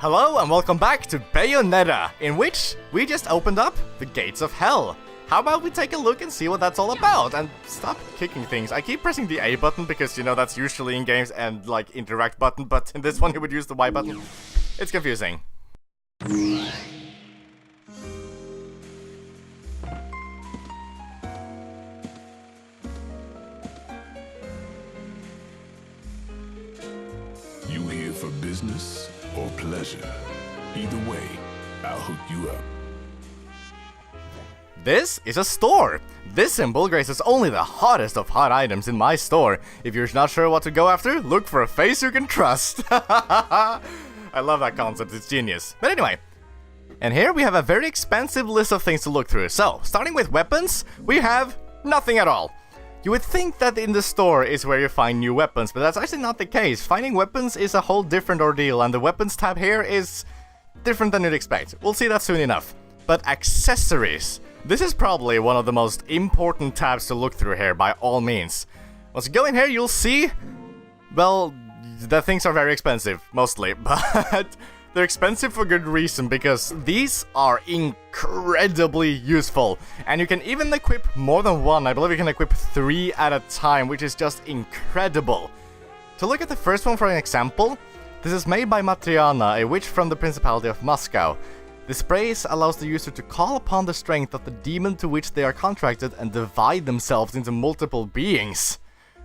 Hello and welcome back to Bayonetta, in which we just opened up the gates of hell. How about we take a look and see what that's all about, and stop kicking things. I keep pressing the A button because, you know, that's usually in games and, like, interact button, but in this one you would use the Y button. It's confusing. You here for business or pleasure? Either way, I'll hook you up. This is a store. This symbol graces only the hottest of hot items in my store. If you're not sure what to go after, look for a face you can trust. I love that concept, it's genius. But anyway, and here we have a very expensive list of things to look through. So, starting with weapons, we have nothing at all. You would think that in the store is where you find new weapons, but that's actually not the case. Finding weapons is a whole different ordeal, and the weapons tab here is different than you'd expect. We'll see that soon enough. But accessories. This is probably one of the most important tabs to look through here, by all means. Once you go in here, you'll see, well, the things are very expensive, mostly, but they're expensive for good reason, because these are incredibly useful. And you can even equip more than one. I believe you can equip 3 at a time, which is just incredible. To look at the first one for an example, this is made by Bayonetta, a witch from the Principality of Moscow. This sprays allows the user to call upon the strength of the demon to which they are contracted and divide themselves into multiple beings.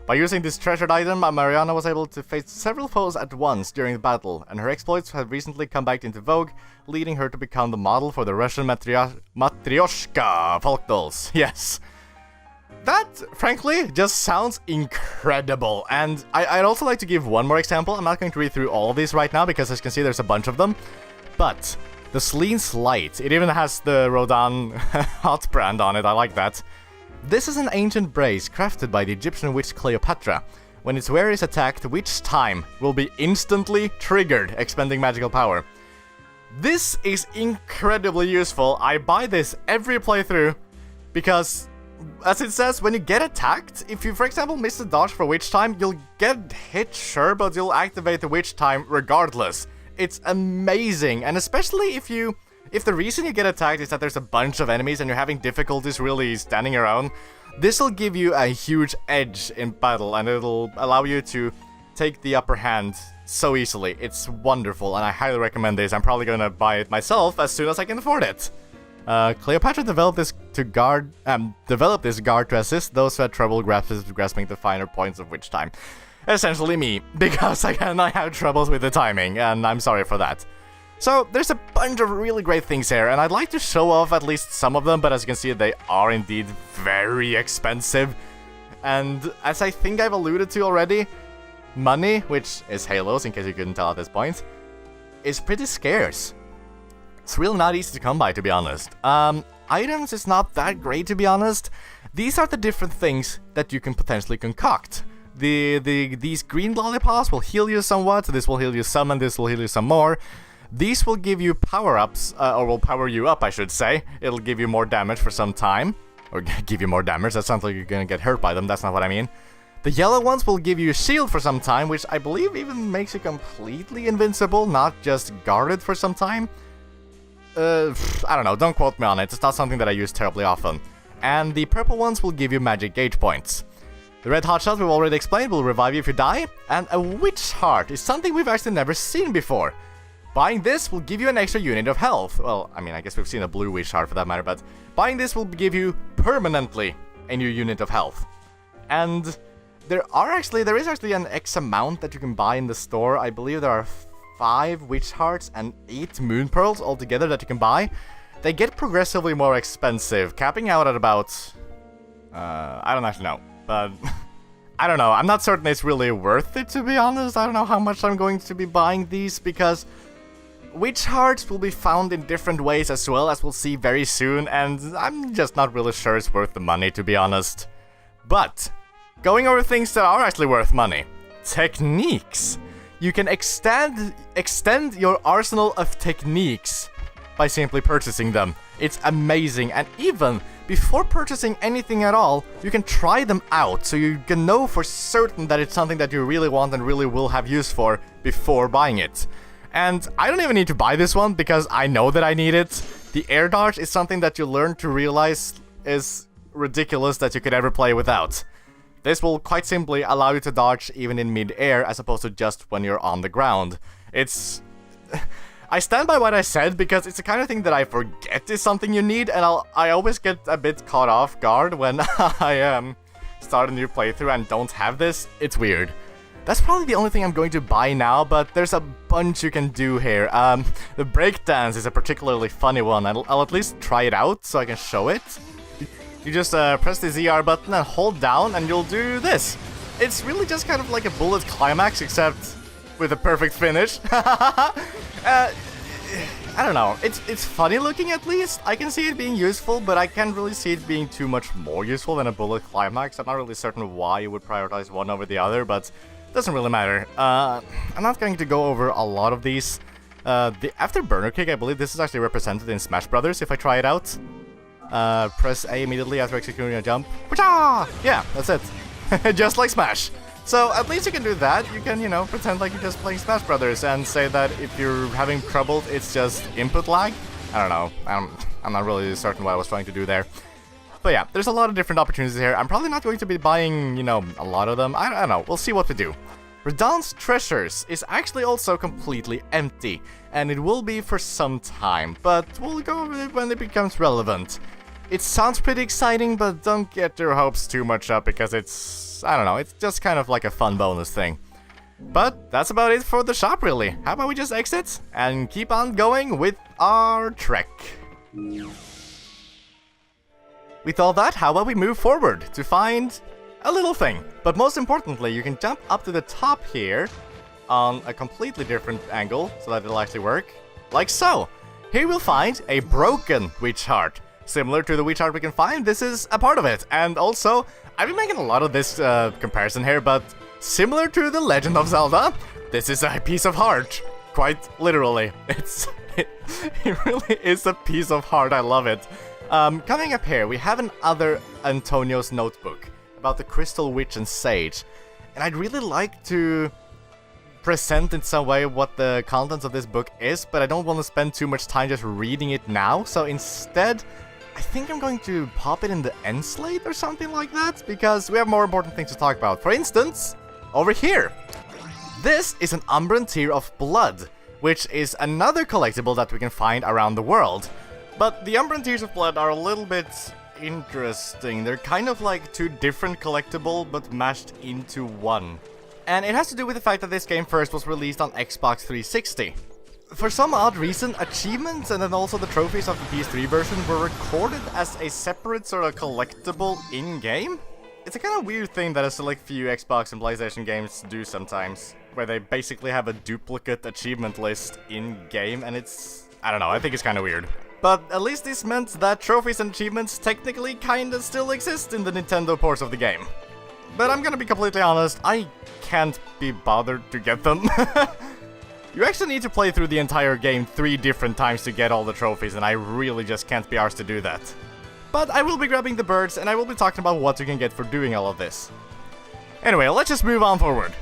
By using this treasured item, Bayonetta was able to face several foes at once during the battle, and her exploits have recently come back into vogue, leading her to become the model for the Russian Matryoshka folk dolls. Yes. That, frankly, just sounds incredible, and I'd also like to give one more example. I'm not going to read through all of these right now, because as you can see there's a bunch of them, but the Sleens Light, it even has the Rodan hot brand on it, I like that. This is an ancient brace crafted by the Egyptian witch Cleopatra. When its wearer is attacked, witch time will be instantly triggered, expending magical power. This is incredibly useful. I buy this every playthrough because, as it says, when you get attacked, if you, for example, miss the dodge for witch time, you'll get hit, sure, but you'll activate the witch time regardless. It's amazing, and especially if the reason you get attacked is that there's a bunch of enemies and you're having difficulties really standing your own, this will give you a huge edge in battle, and it'll allow you to take the upper hand so easily. It's wonderful, and I highly recommend this. I'm probably gonna buy it myself as soon as I can afford it. Cleopatra developed this guard to assist those who had trouble grasping the finer points of witch time. Essentially me, because I have troubles with the timing, and I'm sorry for that. So, there's a bunch of really great things here, and I'd like to show off at least some of them, but as you can see, they are indeed very expensive. And as I think I've alluded to already, money, which is Halos, in case you couldn't tell at this point, is pretty scarce. It's really not easy to come by, to be honest. Items is not that great, to be honest. These are the different things that you can potentially concoct. These green lollipops will heal you somewhat, this will heal you some, and this will heal you some more. These will give you power-ups, or will power you up, I should say. It'll give you more damage for some time. Or give you more damage, that sounds like you're gonna get hurt by them, that's not what I mean. The yellow ones will give you a shield for some time, which I believe even makes you completely invincible, not just guarded for some time. I don't know, don't quote me on it, it's not something that I use terribly often. And the purple ones will give you magic gauge points. The red hotshot we've already explained will revive you if you die, and a witch heart is something we've actually never seen before. Buying this will give you an extra unit of health. Well, I mean, I guess we've seen a blue witch heart for that matter, but buying this will give you permanently a new unit of health. And there is actually an X amount that you can buy in the store. I believe there are 5 witch hearts and 8 moon pearls altogether that you can buy. They get progressively more expensive, capping out at about, I don't actually know. But, I don't know, I'm not certain it's really worth it, to be honest. I don't know how much I'm going to be buying these, because witch hearts will be found in different ways as well, as we'll see very soon, and I'm just not really sure it's worth the money, to be honest. But, going over things that are actually worth money. Techniques. You can extend your arsenal of techniques by simply purchasing them. It's amazing, and even before purchasing anything at all, you can try them out, so you can know for certain that it's something that you really want and really will have use for before buying it. And I don't even need to buy this one because I know that I need it. The air dodge is something that you learn to realize is ridiculous that you could ever play without. This will quite simply allow you to dodge even in mid-air as opposed to just when you're on the ground. It's... I stand by what I said because it's the kind of thing that I forget is something you need, and I always get a bit caught off guard when I start a new playthrough and don't have this. It's weird. That's probably the only thing I'm going to buy now, but there's a bunch you can do here. The breakdance is a particularly funny one. I'll at least try it out so I can show it. You just press the ZR button and hold down and you'll do this. It's really just kind of like a bullet climax, except with a perfect finish. I don't know, it's funny looking at least. I can see it being useful, but I can't really see it being too much more useful than a bullet climax. I'm not really certain why you would prioritize one over the other, but it doesn't really matter. I'm not going to go over a lot of these. The afterburner kick, I believe this is actually represented in Smash Brothers if I try it out. Press A immediately after executing a jump. Yeah, that's it. Just like Smash. So at least you can do that. You can, you know, pretend like you're just playing Smash Brothers and say that if you're having trouble, it's just input lag. I don't know. I'm not really certain what I was trying to do there. But yeah, there's a lot of different opportunities here. I'm probably not going to be buying, you know, a lot of them. I don't know. We'll see what we do. Radahn's Treasures is actually also completely empty, and it will be for some time, but we'll go over it when it becomes relevant. It sounds pretty exciting, but don't get your hopes too much up because it's, I don't know, it's just kind of like a fun bonus thing. But that's about it for the shop, really. How about we just exit and keep on going with our trek? With all that, how about we move forward to find a little thing? But most importantly, you can jump up to the top here on a completely different angle so that it'll actually work. Like so. Here we'll find a broken witch heart. Similar to the witch heart we can find, this is a part of it. And also, I've been making a lot of this comparison here, but similar to The Legend of Zelda, this is a piece of heart. Quite literally. It really is a piece of heart, I love it. Coming up here, we have another Antonio's notebook about the Crystal Witch and Sage. And I'd really like to present in some way what the contents of this book is, but I don't want to spend too much time just reading it now, so instead, I think I'm going to pop it in the end slate or something like that, because we have more important things to talk about. For instance, over here. This is an Umbran Tear of Blood, which is another collectible that we can find around the world. But the Umbran Tears of Blood are a little bit interesting. They're kind of like two different collectibles, but mashed into one. And it has to do with the fact that this game first was released on Xbox 360. For some odd reason, achievements and then also the trophies of the PS3 version were recorded as a separate sort of collectible in-game. It's a kind of weird thing that a select few Xbox and PlayStation games do sometimes, where they basically have a duplicate achievement list in-game, and it's... I don't know, I think it's kind of weird. But at least this meant that trophies and achievements technically kinda still exist in the Nintendo ports of the game. But I'm gonna be completely honest, I can't be bothered to get them. You actually need to play through the entire game 3 different times to get all the trophies, and I really just can't be arsed to do that. But I will be grabbing the birds, and I will be talking about what you can get for doing all of this. Anyway, let's just move on forward.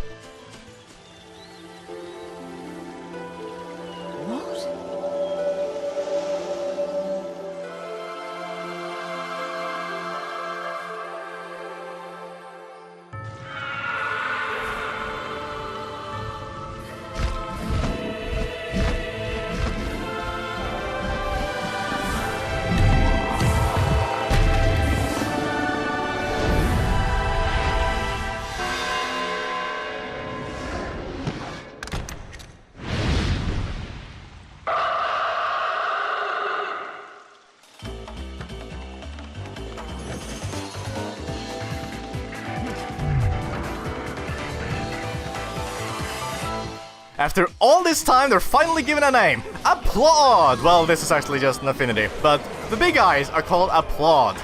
After all this time, they're finally given a name! Applaud! Well, this is actually just an affinity, but the big guys are called Applaud.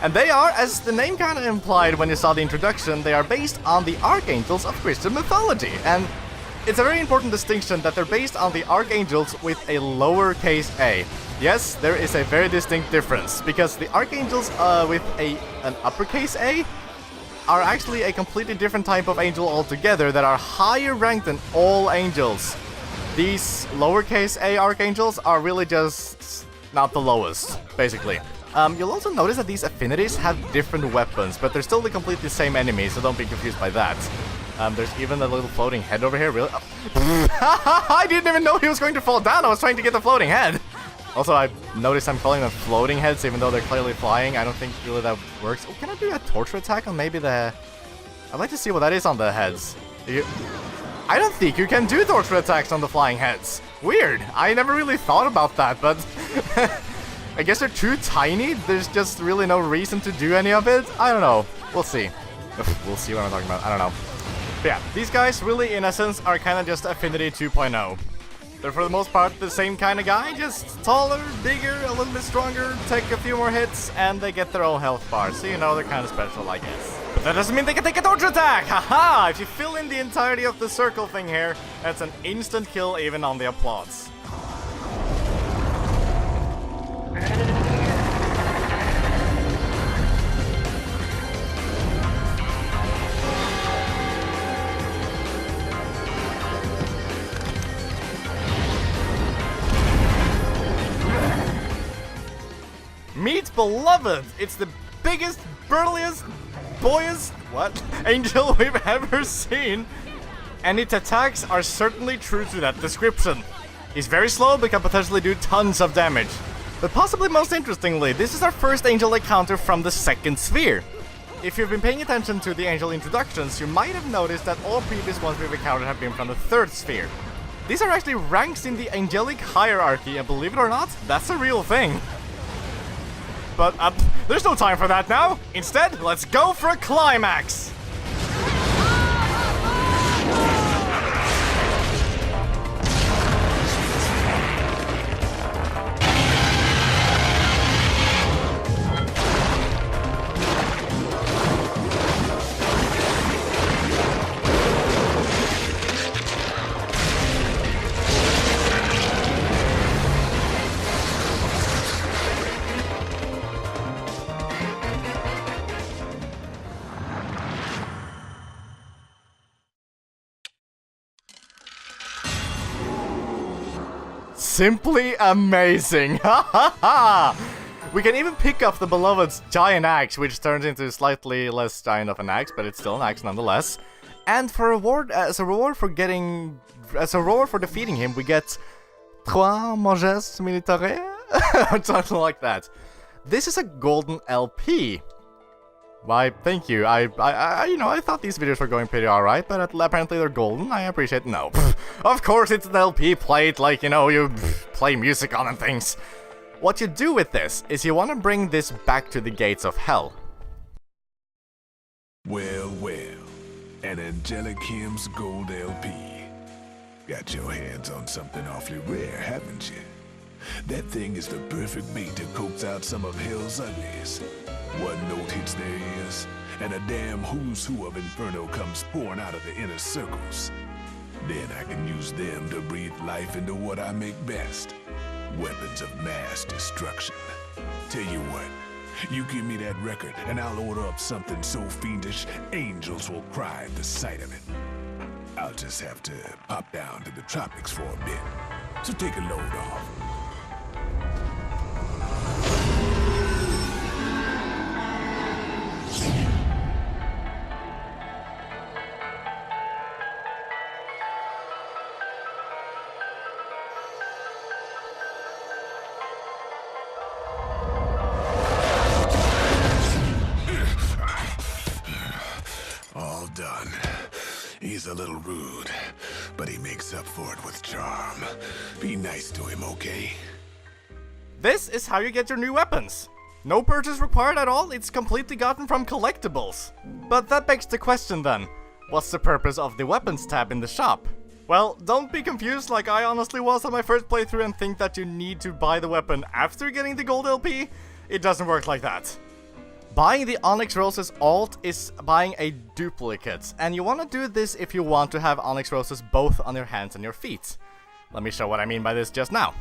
And they are, as the name kind of implied when you saw the introduction, they are based on the archangels of Christian mythology. And it's a very important distinction that they're based on the archangels with a lowercase a. Yes, there is a very distinct difference, because the archangels with an uppercase a are actually a completely different type of angel altogether that are higher ranked than all angels. these lowercase a archangels are really just not the lowest, basically. You'll also notice that these affinities have different weapons, but they're still the completely same enemy, so don't be confused by that. There's even a little floating head over here, really? Oh. I didn't even know he was going to fall down, I was trying to get the floating head! Also, I noticed I'm calling them floating heads, even though they're clearly flying. I don't think really that works. Oh, can I do a torture attack on maybe the... I'd like to see what that is on the heads. I don't think you can do torture attacks on the flying heads. Weird. I never really thought about that, but... I guess they're too tiny. There's just really no reason to do any of it. I don't know. We'll see. We'll see what I'm talking about. I don't know. But yeah, these guys really, in essence, are kind of just Affinity 2.0. They're for the most part the same kind of guy, just taller, bigger, a little bit stronger, take a few more hits, and they get their own health bar. So you know, they're kind of special, I guess. But that doesn't mean they can take a torture attack! Haha! If you fill in the entirety of the circle thing here, that's an instant kill even on the applause. Meet Beloved! It's the biggest, burliest, boyest, angel we've ever seen. And its attacks are certainly true to that description. He's very slow but can potentially do tons of damage. But possibly most interestingly, this is our first angel encounter from the second sphere. If you've been paying attention to the angel introductions, you might have noticed that all previous ones we've encountered have been from the third sphere. These are actually ranks in the angelic hierarchy, and believe it or not, that's a real thing. But, there's no time for that now. Instead, let's go for a climax! Simply amazing! Ha ha ha! We can even pick up the Beloved's giant axe, which turns into slightly less giant of an axe, but it's still an axe nonetheless. And for as a reward for defeating him, we get trois mages militaires, or something like that. This is a golden LP. Why, thank you. I thought these videos were going pretty alright, but apparently they're golden. I appreciate. No. Of course it's an LP played like, you play music on and things. What you do with this is you want to bring this back to the gates of hell. Well, an Angelic Hymns Gold LP. Got your hands on something awfully rare, haven't you? That thing is the perfect bait to coax out some of hell's uglies. One note hits their ears, and a damn who's who of Inferno comes pouring out of the inner circles. Then I can use them to breathe life into what I make best. Weapons of mass destruction. Tell you what, you give me that record, and I'll order up something so fiendish, angels will cry at the sight of it. I'll just have to pop down to the tropics for a bit. So take a load off. All done. He's a little rude, but he makes up for it with charm. Be nice to him, okay? This is how you get your new weapons. No purchase required at all, it's completely gotten from collectibles. But that begs the question then, what's the purpose of the weapons tab in the shop? Well, don't be confused like I honestly was on my first playthrough and think that you need to buy the weapon after getting the gold LP. It doesn't work like that. Buying the Onyx Roses alt is buying a duplicate, and you want to do this if you want to have Onyx Roses both on your hands and your feet. Let me show what I mean by this just now.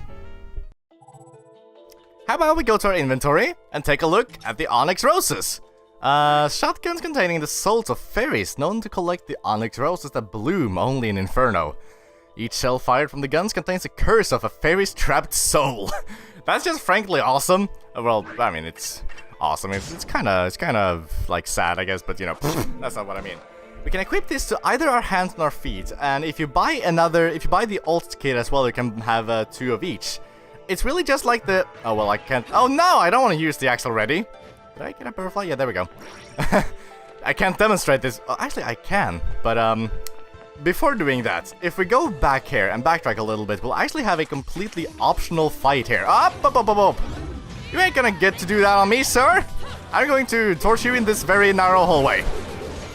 How about we go to our inventory and take a look at the Onyx Roses? Shotguns containing the souls of fairies known to collect the Onyx Roses that bloom only in Inferno. Each shell fired from the guns contains a curse of a fairy's trapped soul. That's just frankly awesome. Well, I mean, it's awesome. It's kind of like sad, I guess, but you know, that's not what I mean. We can equip this to either our hands or our feet, and if you buy the alt kit as well, you can have 2 of each. It's really just like the... Oh, well, I can't... Oh, no! I don't want to use the axe already. Did I get a butterfly? Yeah, there we go. I can't demonstrate this. Oh, actually, I can. But, before doing that, if we go back here and backtrack a little bit, we'll actually have a completely optional fight here. Up, up, up, up, up! You ain't gonna get to do that on me, sir! I'm going to torch you in this very narrow hallway.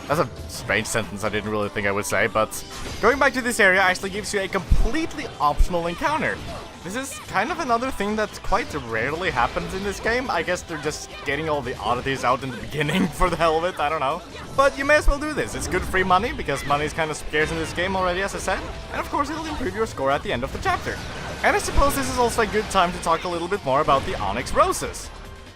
That's a strange sentence I didn't really think I would say, but going back to this area actually gives you a completely optional encounter. This is kind of another thing that quite rarely happens in this game. I guess they're just getting all the oddities out in the beginning for the hell of it, I don't know. But you may as well do this. It's good free money, because money is kind of scarce in this game already, as I said. And of course it'll improve your score at the end of the chapter. And I suppose this is also a good time to talk a little bit more about the Onyx Roses.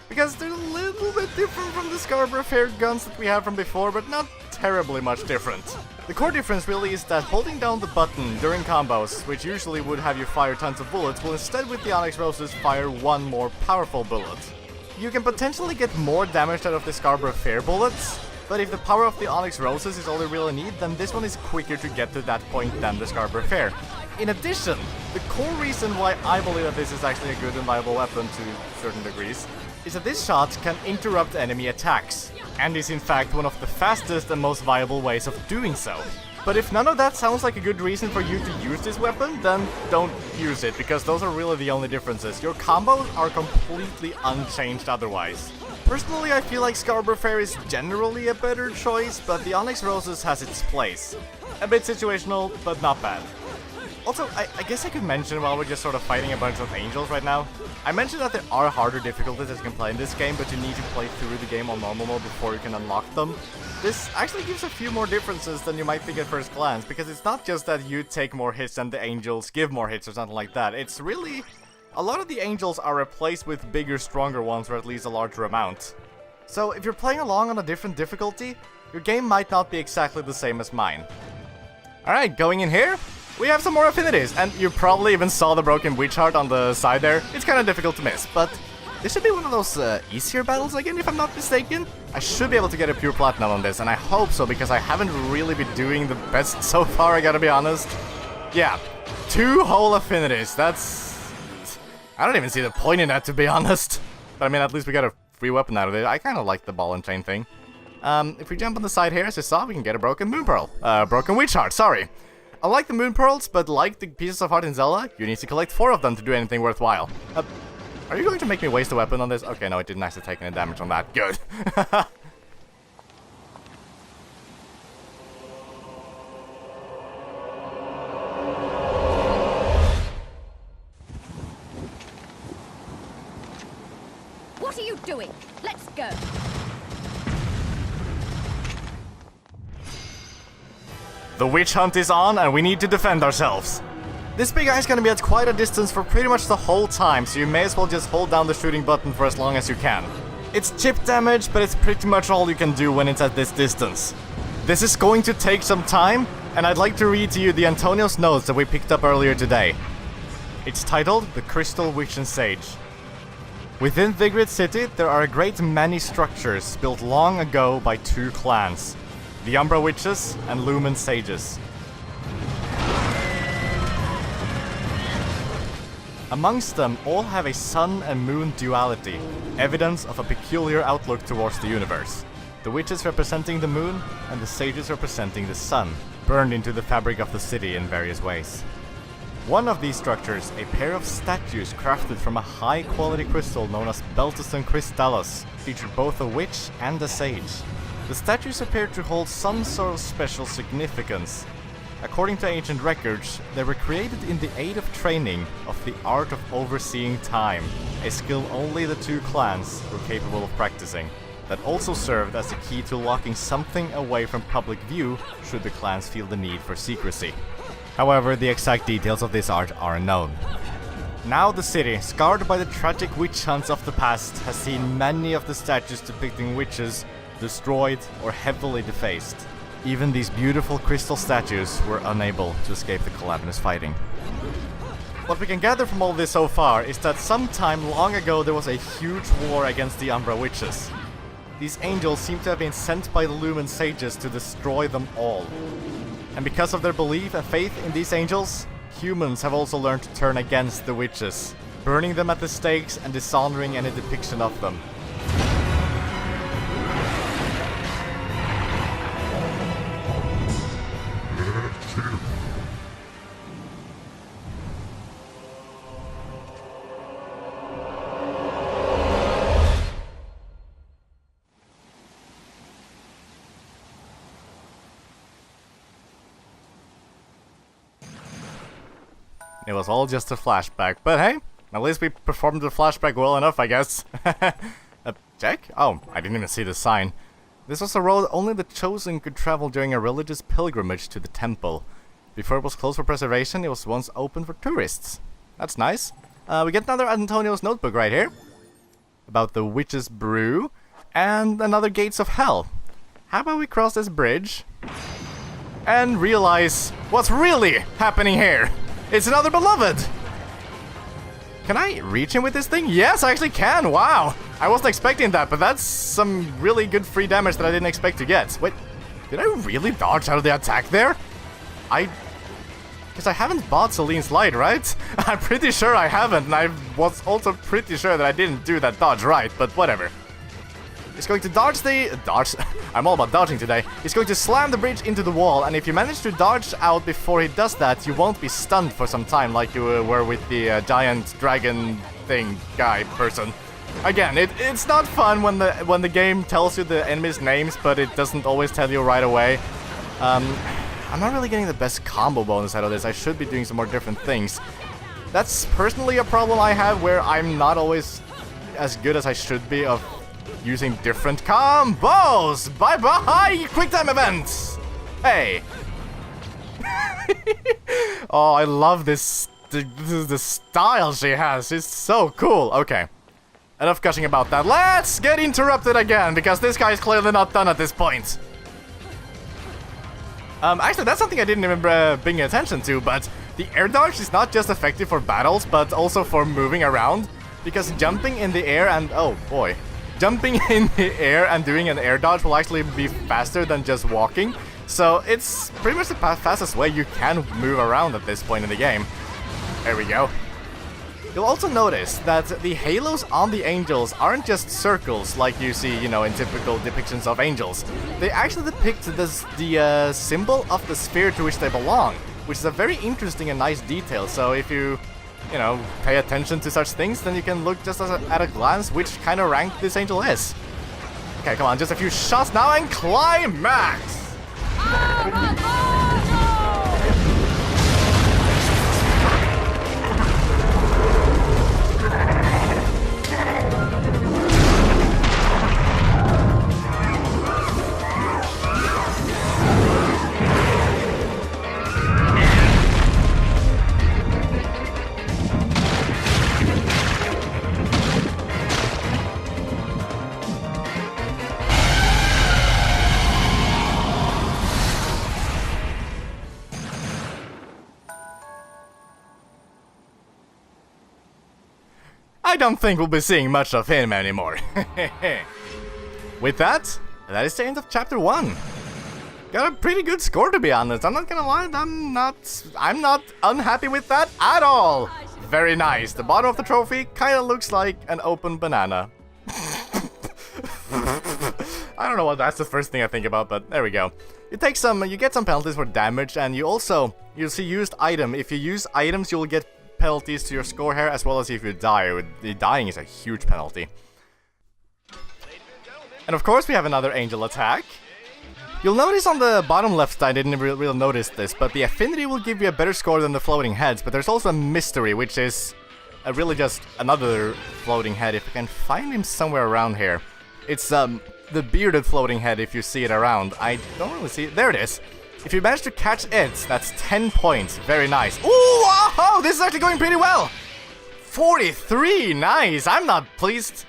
Because they're a little bit different from the Scarborough Fair guns that we have from before, but not terribly much different. The core difference really is that holding down the button during combos, which usually would have you fire tons of bullets, will instead with the Onyx Roses fire one more powerful bullet. You can potentially get more damage out of the Scarborough Fair bullets, but if the power of the Onyx Roses is all you really need, then this one is quicker to get to that point than the Scarborough Fair. In addition, the core reason why I believe that this is actually a good and viable weapon to certain degrees is that this shot can interrupt enemy attacks, and is in fact one of the fastest and most viable ways of doing so. But if none of that sounds like a good reason for you to use this weapon, then don't use it, because those are really the only differences. Your combos are completely unchanged otherwise. Personally, I feel like Scarborough Fair is generally a better choice, but the Onyx Roses has its place. A bit situational, but not bad. Also, I guess I could mention while we're just sort of fighting a bunch of angels right now, I mentioned that there are harder difficulties that you can play in this game, but you need to play through the game on normal mode before you can unlock them. This actually gives a few more differences than you might think at first glance, because it's not just that you take more hits and the angels give more hits or something like that. It's really... a lot of the angels are replaced with bigger, stronger ones, or at least a larger amount. So if you're playing along on a different difficulty, your game might not be exactly the same as mine. Alright, going in here, we have some more affinities, and you probably even saw the broken witch heart on the side there. It's kind of difficult to miss, but this should be one of those easier battles again, if I'm not mistaken. I should be able to get a pure platinum on this, and I hope so, because I haven't really been doing the best so far, I gotta be honest. Yeah, 2 whole affinities, that's... I don't even see the point in that, to be honest. But I mean, at least we got a free weapon out of it. I kind of like the ball and chain thing. If we jump on the side here, as you saw, we can get a broken moon pearl. Broken witch heart, sorry. I like the moon pearls, but like the pieces of heart in Zelda, you need to collect 4 of them to do anything worthwhile. Are you going to make me waste a weapon on this? Okay, no, it didn't actually take any damage on that. Good. What are you doing? Let's go. The witch hunt is on, and we need to defend ourselves. This big guy's gonna be at quite a distance for pretty much the whole time, so you may as well just hold down the shooting button for as long as you can. It's chip damage, but it's pretty much all you can do when it's at this distance. This is going to take some time, and I'd like to read to you the Antonio's notes that we picked up earlier today. It's titled The Crystal Witch and Sage. Within Vigrid City, there are a great many structures built long ago by 2 clans. The Umbra Witches and Lumen Sages. Amongst them, all have a sun and moon duality, evidence of a peculiar outlook towards the universe. The witches representing the moon, and the sages representing the sun, burned into the fabric of the city in various ways. One of these structures, a pair of statues crafted from a high-quality crystal known as Beltuston Crystallis, featured both a witch and a sage. The statues appear to hold some sort of special significance. According to ancient records, they were created in the aid of training of the art of overseeing time, a skill only the 2 clans were capable of practicing, that also served as a key to locking something away from public view should the clans feel the need for secrecy. However, the exact details of this art are unknown. Now the city, scarred by the tragic witch hunts of the past, has seen many of the statues depicting witches destroyed or heavily defaced. Even these beautiful crystal statues were unable to escape the calamitous fighting. What we can gather from all this so far is that sometime long ago there was a huge war against the Umbra Witches. These angels seem to have been sent by the Lumen Sages to destroy them all. And because of their belief and faith in these angels, humans have also learned to turn against the witches, burning them at the stakes and dishonoring any depiction of them. It was all just a flashback, but hey, at least we performed the flashback well enough, I guess. Check? Oh, I didn't even see the sign. This was a road only the chosen could travel during a religious pilgrimage to the temple. Before it was closed for preservation, it was once open for tourists. That's nice. We get another Antonio's notebook right here. About the witch's brew. And another Gates of Hell. How about we cross this bridge and realize what's really happening here? It's another beloved! Can I reach him with this thing? Yes, I actually can! Wow! I wasn't expecting that, but that's some really good free damage that I didn't expect to get. Wait, did I really dodge out of the attack there? Because I haven't bought Celine's Light, right? I'm pretty sure I haven't, and I was also pretty sure that I didn't do that dodge right, but whatever. He's going to dodge the... I'm all about dodging today. He's going to slam the bridge into the wall, and if you manage to dodge out before he does that, you won't be stunned for some time like you were with the giant dragon thing guy person. Again, it's not fun when the game tells you the enemies' names, but it doesn't always tell you right away. I'm not really getting the best combo bonus out of this. I should be doing some more different things. That's personally a problem I have, where I'm not always as good as I should be of using different combos! Bye-bye, quick time events! Hey! Oh, I love this, the style she has. It's so cool. Okay. Enough gushing about that. Let's get interrupted again, because this guy is clearly not done at this point. Actually, that's something I didn't even bring attention to, but the air dodge is not just effective for battles, but also for moving around. Because jumping in the air and... oh boy. Jumping in the air and doing an air dodge will actually be faster than just walking. So it's pretty much the fastest way you can move around at this point in the game. There we go. You'll also notice that the halos on the angels aren't just circles like you see, you know, in typical depictions of angels. They actually depict the symbol of the sphere to which they belong, which is a very interesting and nice detail. So if you know, pay attention to such things, then you can look just at a glance which kind of rank this angel is. Okay, come on, just a few shots now and climax! I don't think we'll be seeing much of him anymore. With that is the end of chapter 1. Got a pretty good score, to be honest. I'm not gonna lie, I'm not unhappy with that at all. Very nice. The bottom of the trophy kind of looks like an open banana. I don't know what that's the first thing I think about, but there we go. You get some penalties for damage, and you'll see used item. If you use items, you'll get penalties to your score here, as well as if you die. Dying is a huge penalty. And of course we have another angel attack. You'll notice on the bottom left side, I didn't really notice this, but the affinity will give you a better score than the floating heads, but there's also a mystery, which is really just another floating head, if I can find him somewhere around here. It's the bearded floating head, if you see it around. I don't really see it. There it is. If you manage to catch it, that's 10 points. Very nice. Ooh, oh, this is actually going pretty well. 43, nice. I'm not pleased.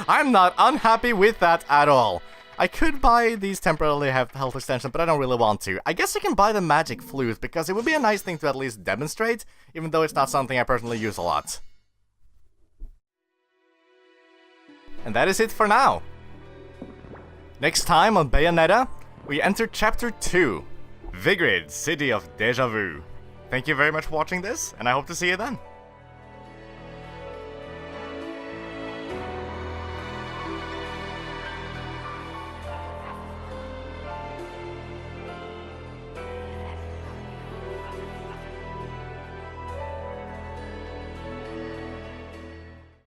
I'm not unhappy with that at all. I could buy these temporarily have health extension, but I don't really want to. I guess I can buy the magic flute, because it would be a nice thing to at least demonstrate, even though it's not something I personally use a lot. And that is it for now. Next time on Bayonetta, we enter Chapter 2, Vigrid, City of Deja Vu. Thank you very much for watching this, and I hope to see you then.